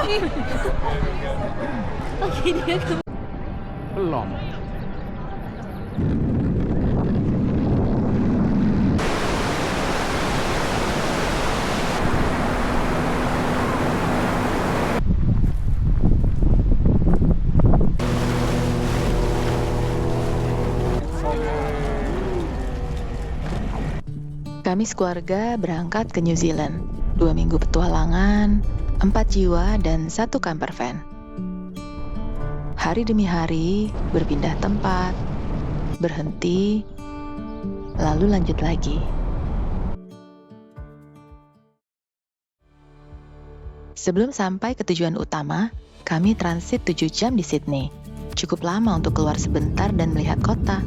Oke, dia Belum. Kami sekeluarga berangkat ke New Zealand. 2 minggu petualangan, 4 jiwa dan 1 camper van. Hari demi hari, berpindah tempat, berhenti, lalu lanjut lagi. Sebelum sampai ke tujuan utama, kami transit 7 jam di Sydney. Cukup lama untuk keluar sebentar dan melihat kota.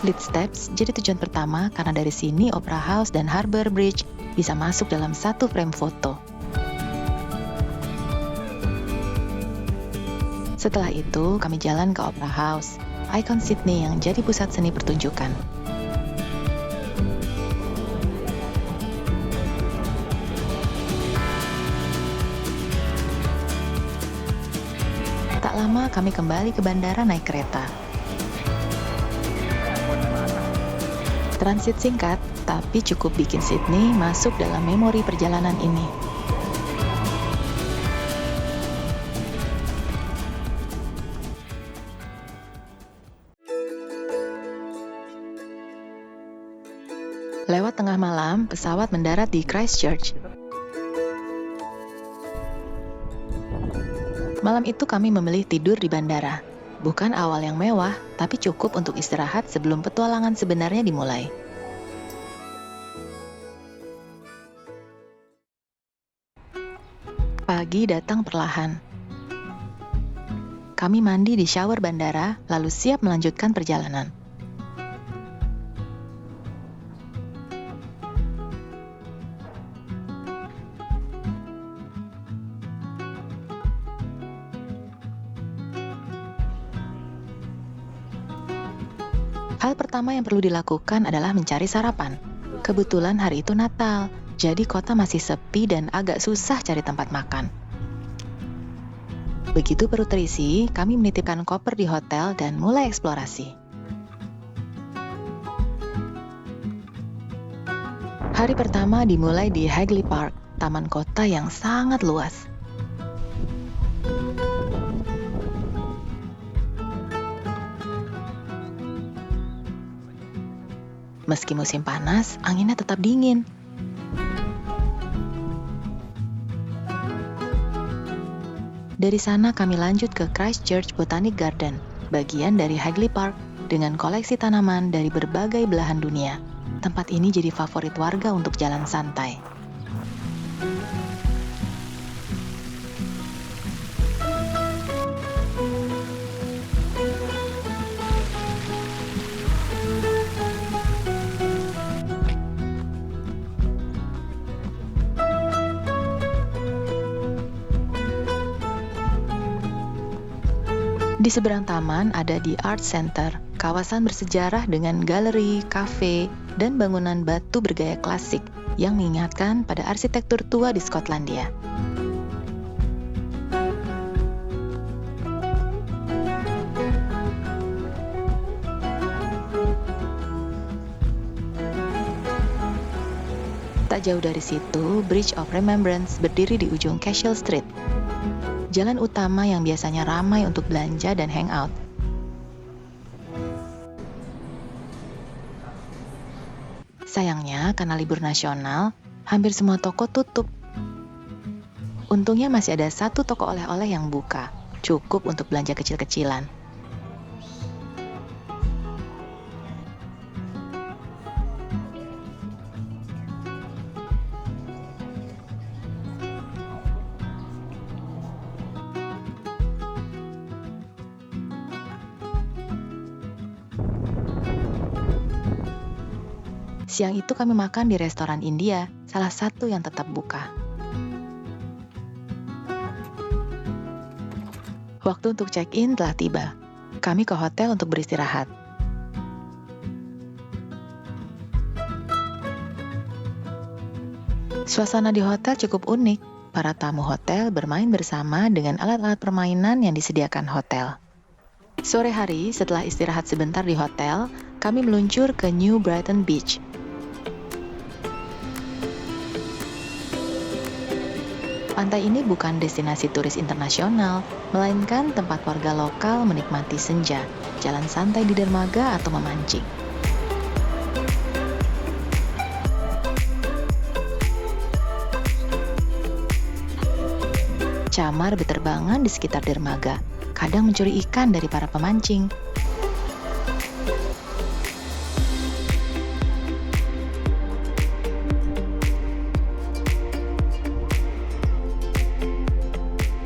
Lead Steps jadi tujuan pertama karena dari sini Opera House dan Harbour Bridge bisa masuk dalam satu frame foto. Setelah itu, kami jalan ke Opera House, ikon Sydney yang jadi pusat seni pertunjukan. Tak lama kami kembali ke bandara naik kereta. Transit singkat, tapi cukup bikin Sydney masuk dalam memori perjalanan ini. Lewat tengah malam, pesawat mendarat di Christchurch. Malam itu kami memilih tidur di bandara. Bukan awal yang mewah, tapi cukup untuk istirahat sebelum petualangan sebenarnya dimulai. Pagi datang perlahan. Kami mandi di shower bandara, lalu siap melanjutkan perjalanan. Hal pertama yang perlu dilakukan adalah mencari sarapan. Kebetulan hari itu Natal, jadi kota masih sepi dan agak susah cari tempat makan. Begitu perut terisi, kami menitipkan koper di hotel dan mulai eksplorasi. Hari pertama dimulai di Hagley Park, taman kota yang sangat luas. Meski musim panas, anginnya tetap dingin. Dari sana kami lanjut ke Christchurch Botanic Garden, bagian dari Hagley Park dengan koleksi tanaman dari berbagai belahan dunia. Tempat ini jadi favorit warga untuk jalan santai. Di seberang taman ada The Art Center, kawasan bersejarah dengan galeri, kafe, dan bangunan batu bergaya klasik yang mengingatkan pada arsitektur tua di Skotlandia. Tak jauh dari situ, Bridge of Remembrance berdiri di ujung Cashel Street, jalan utama yang biasanya ramai untuk belanja dan hangout. Sayangnya, karena libur nasional, hampir semua toko tutup. Untungnya masih ada satu toko oleh-oleh yang buka, cukup untuk belanja kecil-kecilan. Siang itu kami makan di restoran India, salah satu yang tetap buka. Waktu untuk check-in telah tiba. Kami ke hotel untuk beristirahat. Suasana di hotel cukup unik. Para tamu hotel bermain bersama dengan alat-alat permainan yang disediakan hotel. Sore hari, setelah istirahat sebentar di hotel, kami meluncur ke New Brighton Beach. Pantai ini bukan destinasi turis internasional, melainkan tempat warga lokal menikmati senja, jalan santai di dermaga atau memancing. Camar berterbangan di sekitar dermaga, kadang mencuri ikan dari para pemancing.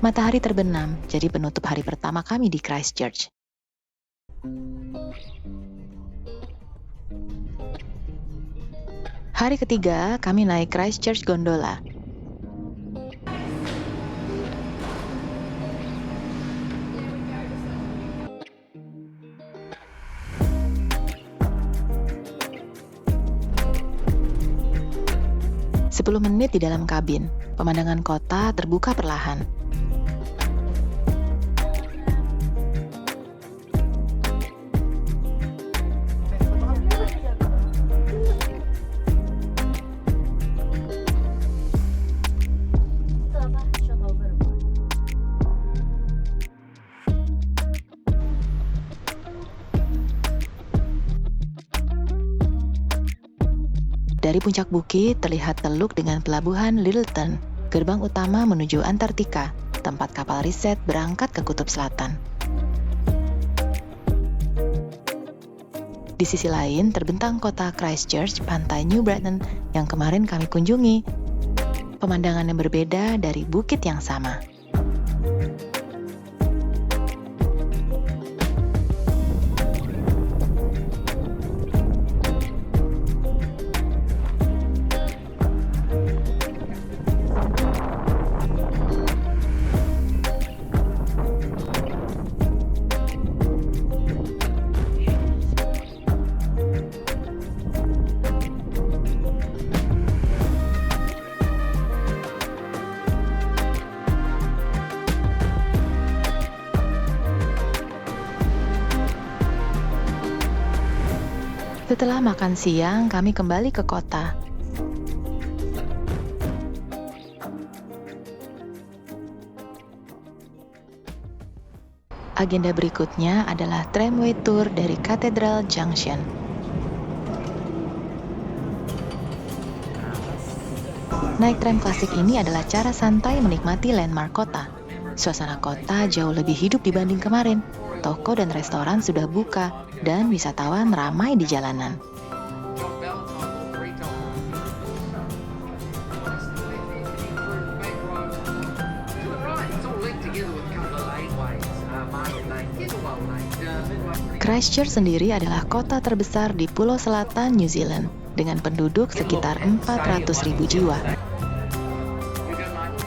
Matahari terbenam, jadi penutup hari pertama kami di Christchurch. Hari ketiga, kami naik Christchurch Gondola. Sepuluh menit di dalam kabin, pemandangan kota terbuka perlahan. Dari puncak bukit terlihat teluk dengan pelabuhan Lyttelton, gerbang utama menuju Antartika, tempat kapal riset berangkat ke kutub selatan. Di sisi lain terbentang kota Christchurch, pantai New Brighton yang kemarin kami kunjungi. Pemandangan yang berbeda dari bukit yang sama. Setelah makan siang, kami kembali ke kota. Agenda berikutnya adalah tramway tour dari Cathedral Junction. Naik tram klasik ini adalah cara santai menikmati landmark kota. Suasana kota jauh lebih hidup dibanding kemarin. Toko dan restoran sudah buka, dan wisatawan ramai di jalanan. Christchurch sendiri adalah kota terbesar di Pulau Selatan New Zealand, dengan penduduk sekitar 400.000 jiwa.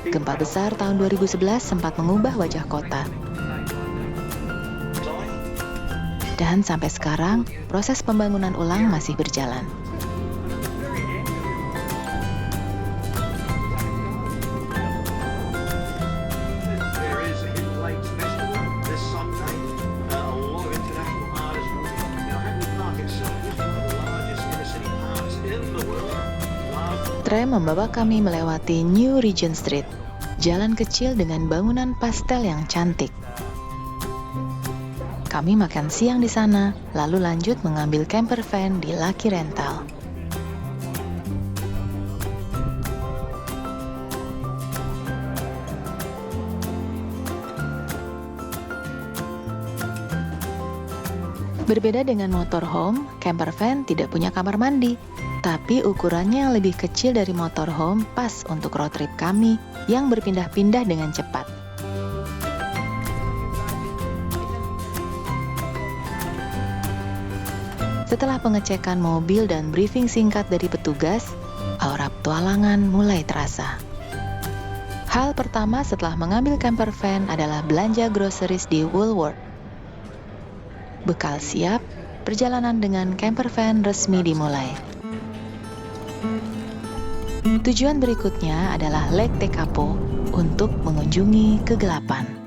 Gempa besar tahun 2011 sempat mengubah wajah kota. Dan sampai sekarang, proses pembangunan ulang masih berjalan. Tram membawa kami melewati New Regent Street, jalan kecil dengan bangunan pastel yang cantik. Kami makan siang di sana, lalu lanjut mengambil camper van di Lucky Rental. Berbeda dengan motorhome, camper van tidak punya kamar mandi, tapi ukurannya yang lebih kecil dari motorhome pas untuk road trip kami yang berpindah-pindah dengan cepat. Setelah pengecekan mobil dan briefing singkat dari petugas, aura petualangan mulai terasa. Hal pertama setelah mengambil camper van adalah belanja groceries di Woolworth. Bekal siap, perjalanan dengan camper van resmi dimulai. Tujuan berikutnya adalah Lake Tekapo untuk mengunjungi kegelapan.